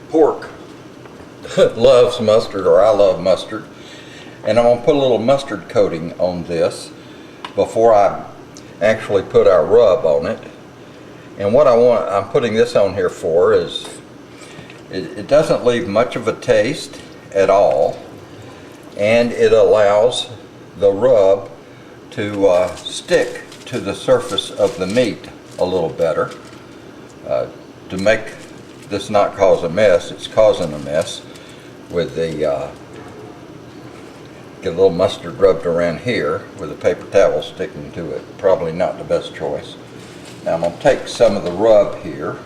pork loves mustard, or I love mustard, and I'm going to put a little mustard coating on this before I actually put our rub on it. And what I'm putting this on here for is it doesn't leave much of a taste at all, and it allows the rub to stick to the surface of the meat a little better, to make this not cause a mess. It's causing a mess with the get a little mustard rubbed around here with a paper towel sticking to it. Probably not the best choice. Now I'm going to take some of the rub here,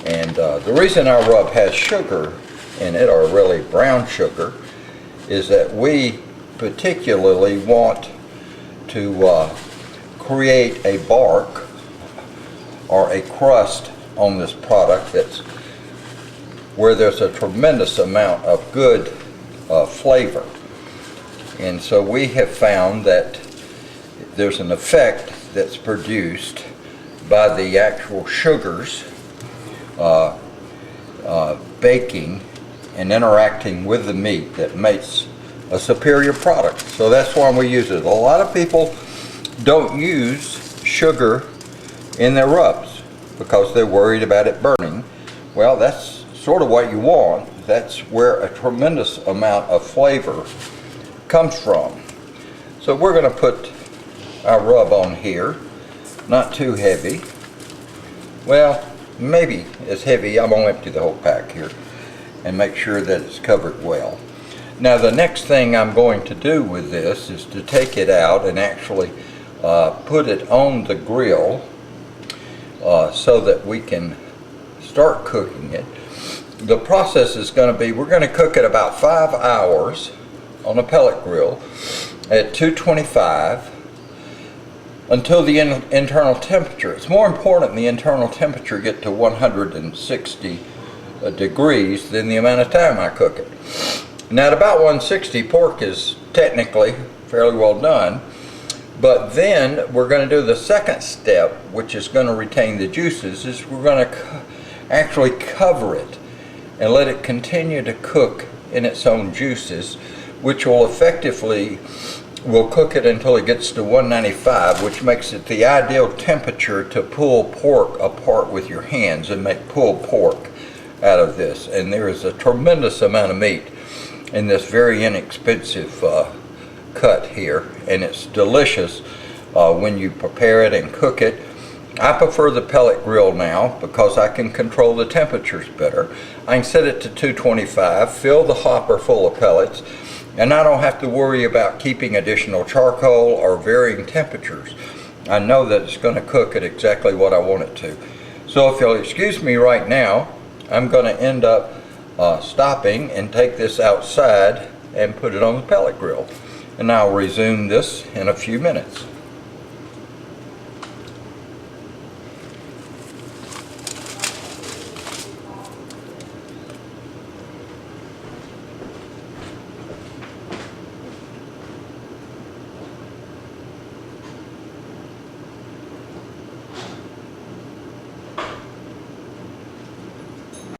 and the reason our rub has sugar in it, or really brown sugar, is that we particularly want to create a bark or a crust on this product that's where there's a tremendous amount of good flavor. And so we have found that there's an effect that's produced by the actual sugars baking and interacting with the meat that makes a superior product. So that's why we use it. A lot of people don't use sugar in their rubs because they're worried about it burning. Well, that's sort of what you want. That's where a tremendous amount of flavor comes from. So we're going to put our rub on here, not too heavy. Well, maybe as heavy. I'm going to empty the whole pack here and make sure that it's covered well. Now the next thing I'm going to do with this is to take it out and actually put it on the grill so that we can start cooking it. The process is going to be, we're going to cook it about 5 hours on a pellet grill at 225 until the internal temperature. It's more important the internal temperature get to 160 degrees than the amount of time I cook it. Now at about 160, pork is technically fairly well done, but then we're going to do the second step, which is going to retain the juices, is we're going to actually cover it and let it continue to cook in its own juices, which will effectively, we'll cook it until it gets to 195, which makes it the ideal temperature to pull pork apart with your hands and make pulled pork out of this. And there is a tremendous amount of meat in this very inexpensive cut here, and it's delicious when you prepare it and cook it. I prefer the pellet grill now because I can control the temperatures better. I can set it to 225, fill the hopper full of pellets, and I don't have to worry about keeping additional charcoal or varying temperatures. I know that it's going to cook at exactly what I want it to. So if you'll excuse me right now, I'm going to end up stopping and take this outside and put it on the pellet grill. And I'll resume this in a few minutes.